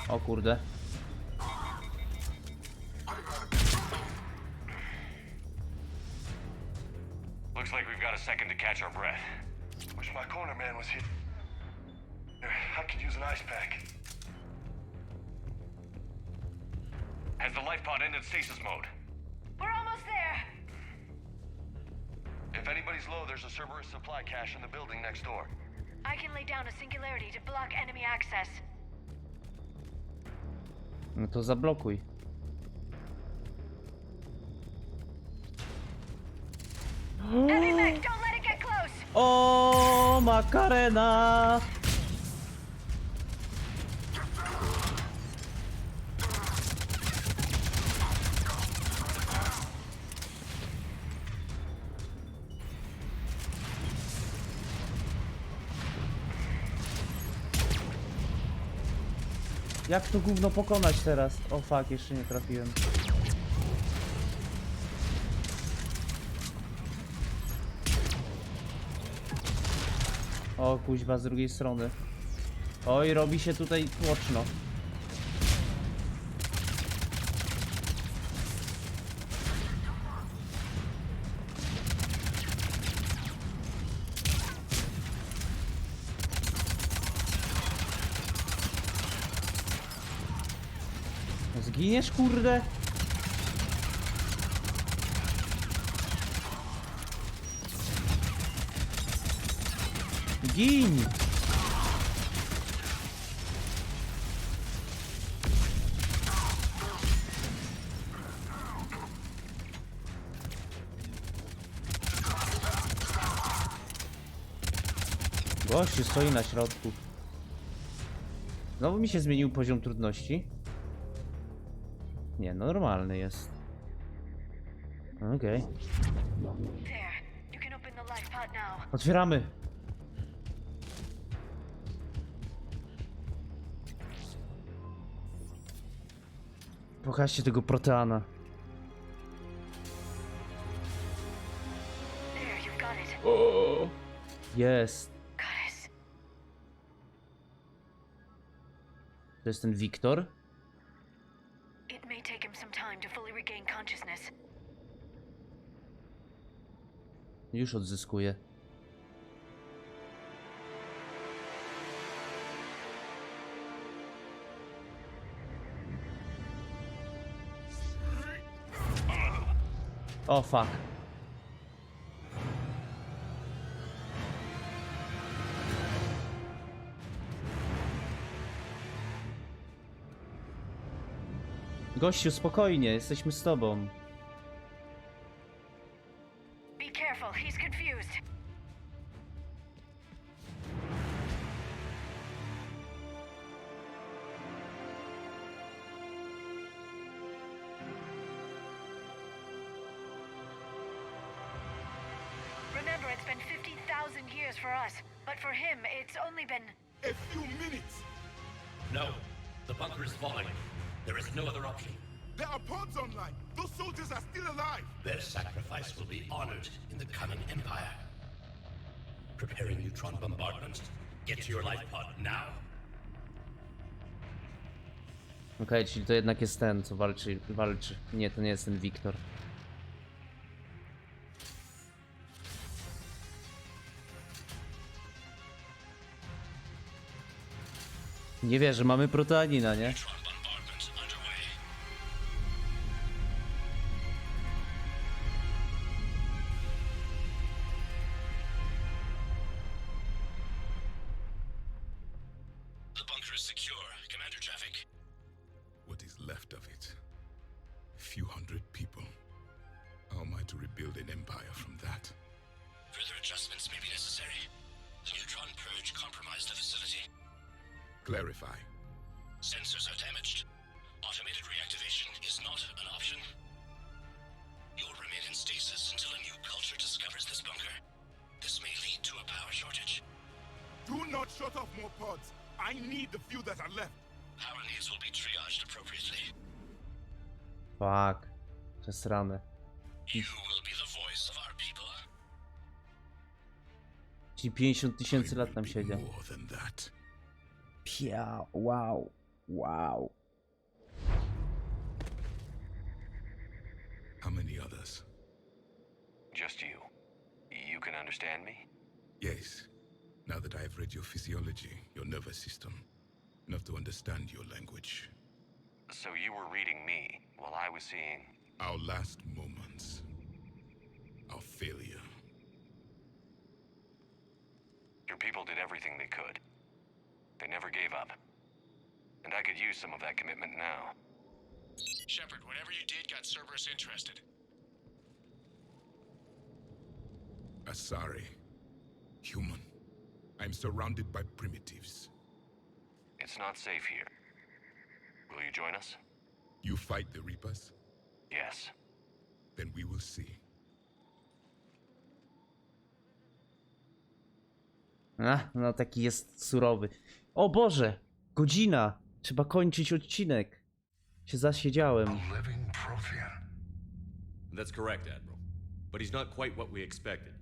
O kurde. Looks like we've got a second to catch our breath. Wish my corner man was here. I could use an ice pack. Has the life pod ended stasis mode? We're almost there. If anybody's low, there's a Cerberus supply cache in the building next door. I can lay down a singularity to block enemy access. No to zablokuj. Enemy mech, don't let it get close. O, Makarena! Jak to gówno pokonać teraz? O fuck, jeszcze nie trafiłem. O kuźba, z drugiej strony. Oj, robi się tutaj tłoczno. Zginiesz, kurde? Gin! Gościu stoi na środku. Znowu mi się zmienił poziom trudności. Nie, normalny jest. Okej. Otwieramy. Pokażcie tego Proteana. O, jest. To jest ten Wiktor? It may take him some time to fully regain consciousness. Już odzyskuje. O fuck. Gościu, spokojnie, jesteśmy z tobą. Be careful, he's confused. Remember, it's been 50,000 years for us, but for him, it's only been a few minutes. No, the bunker is falling. There is no other option. There are pods online. Those soldiers are still alive. Their sacrifice will be honored in the coming empire. Preparing neutron bombardment. Get to your life pod now. Okej, czyli to jednak jest ten, co walczy. Nie, to nie jest ten Wiktor. Nie wierzę, mamy Proteanina, nie? few hundred people. How am I to rebuild an empire from that? Further adjustments may be necessary. The neutron purge compromised the facility. Clarify. Sensors are damaged. Automated reactivation is not an option. You'll remain in stasis until a new culture discovers this bunker. This may lead to a power shortage. Do not shut off more pods. I need the few that are left. Power needs will be triaged appropriately. Fuck. Przesrane. You will be the voice of our people. Ci 50 000 lat tam siedzie. More than that. Pia, wow. Wow. How many others? Just you. You can understand me? Yes. Now that I have read your physiology, your nervous system, enough to understand your language. So you were reading me while I was seeing... Our last moments. Our failure. Your people did everything they could. They never gave up. And I could use some of that commitment now. Shepard, whatever you did got Cerberus interested. Asari. Human. I'm surrounded by primitives. It's not safe here. Will you join us? You fight the Reapers? Yes. Then we will see. No taki jest surowy. O Boże! Godzina! Trzeba kończyć odcinek. Się zasiedziałem. Living Protean. That's correct, Admiral. But he's not quite what we expected.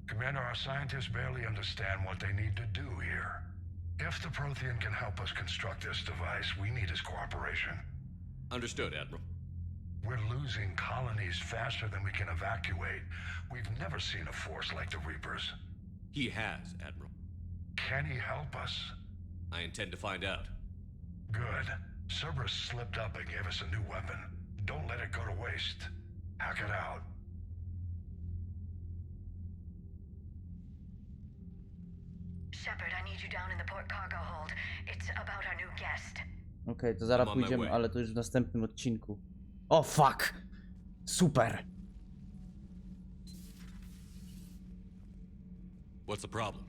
Commander, our scientists barely understand what they need to do here. If the Protean can help us construct this device, we need his cooperation. Understood, Admiral. We're losing colonies faster than we can evacuate. We've never seen a force like the Reapers. He has, Admiral. Can he help us? I intend to find out. Good. Cerberus slipped up and gave us a new weapon. Don't let it go to waste. Hack it out. Shepard, I need you down in the port cargo hold. It's about our new guest. Okej, to zaraz pójdziemy, ale to już w następnym odcinku. O fuck! Super! What's the problem?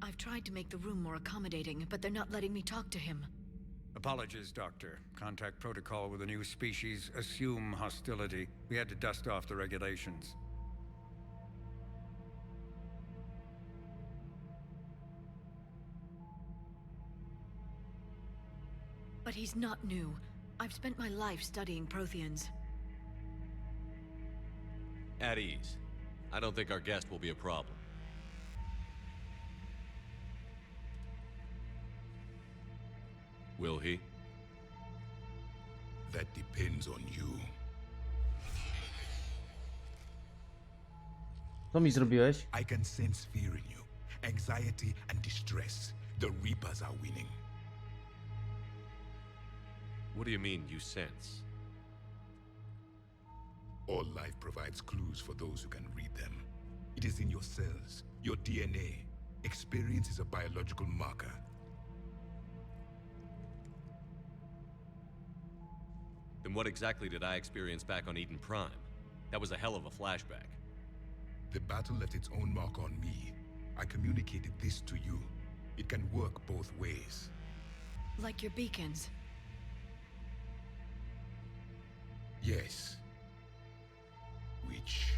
I've tried to make the room more accommodating, but they're not letting me talk to him. Apologies, Doctor. Contact protocol with a new species. Assume hostility. We had to dust off the regulations. But he's not new. I've spent my life studying Protheans. At ease. I don't think our guest will be a problem. Will he? That depends on you. Co mi zrobiłeś? I can sense fear in you, anxiety and distress. The Reapers are winning. What do you mean, you sense? All life provides clues for those who can read them. It is in your cells, your DNA. Experience is a biological marker. Then what exactly did I experience back on Eden Prime? That was a hell of a flashback. The battle left its own mark on me. I communicated this to you. It can work both ways. Like your beacons. Yes. Which...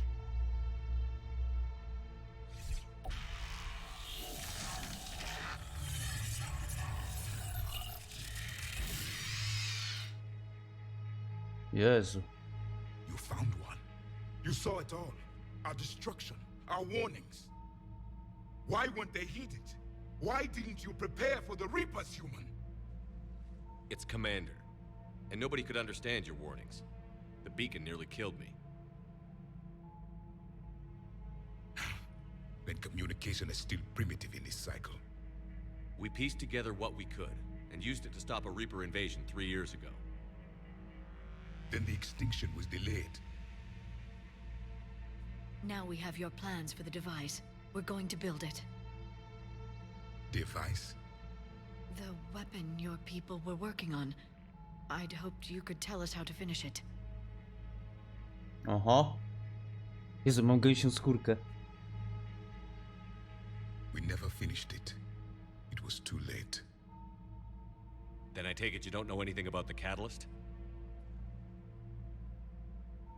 Jezu. You found one. You saw it all. Our destruction, our warnings. Why weren't they heeded? Why didn't you prepare for the Reapers, human? It's Commander. And nobody could understand your warnings. The beacon nearly killed me. Then communication is still primitive in this cycle. We pieced together what we could, and used it to stop a Reaper invasion 3 years ago. Then the extinction was delayed. Now we have your plans for the device. We're going to build it. Device? The weapon your people were working on. I'd hoped you could tell us how to finish it. Oho. Jezu, mam gęsią skórkę. We never finished it. It was too late. Then I take it you don't know anything about the catalyst?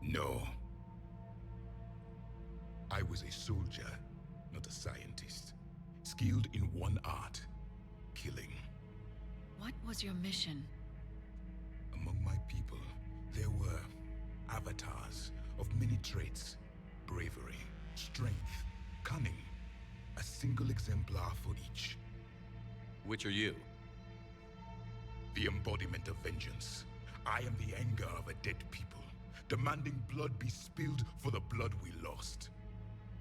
No. I was a soldier, not a scientist. Skilled in one art, killing. What was your mission? Among my people, there were avatars of many traits. Bravery, strength, cunning. A single exemplar for each. Which are you? The embodiment of vengeance. I am the anger of a dead people, demanding blood be spilled for the blood we lost.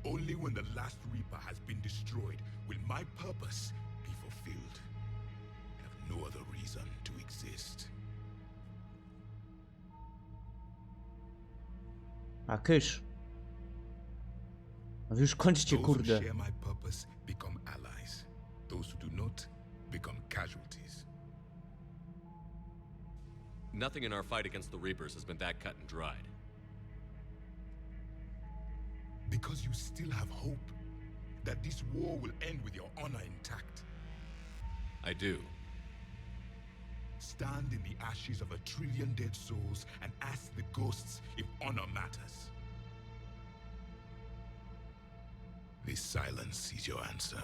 Only when the last Reaper has been destroyed will my purpose be fulfilled. I have no other reason to exist. A kysz. No już kończcie, Those who kurde. share my purpose become allies. Those who do not become casualties. Nothing in our fight against the Reapers has been that cut and dried. Because you still have hope that this war will end with your honor intact. I do. Stand in the ashes of 1 trillion dead souls and ask the ghosts if honor matters. This silence is your answer.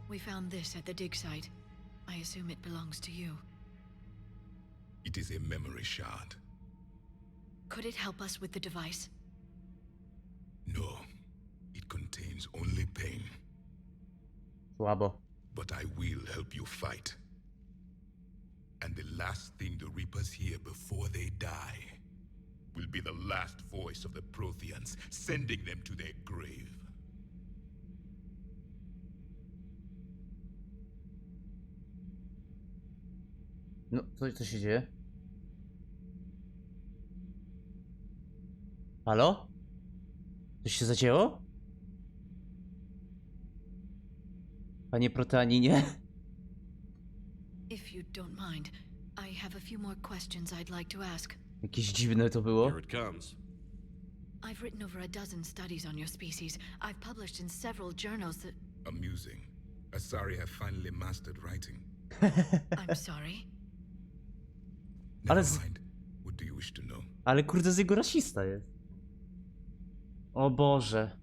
We found this at the dig site. I assume it belongs to you. It is a memory shard. Could it help us with the device? No, it contains only pain. Słabo. But I will help you fight. And the last thing the Reapers hear before they die will be the last voice of the Proteans, sending them to their grave. No, co się dzieje? Halo? Coś się zadziało? Panie Proteaninie? If you don't mind, I have a few more questions I'd like to ask. Jakieś dziwne to było. Here it comes. I've written over a dozen studies on your species. I've published in several journals that... Amusing. Asari have finally mastered writing. I'm sorry. Ale Never mind. What do you wish to know? Ale kurde, z jego rasista jest. O Boże.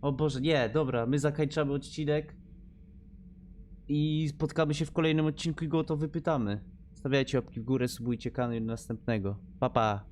O Boże, nie, dobra, my zakończamy odcinek. I spotkamy się w kolejnym odcinku i go o to wypytamy. Stawiajcie łapki w górę, subujcie kanał i do następnego. Pa, pa.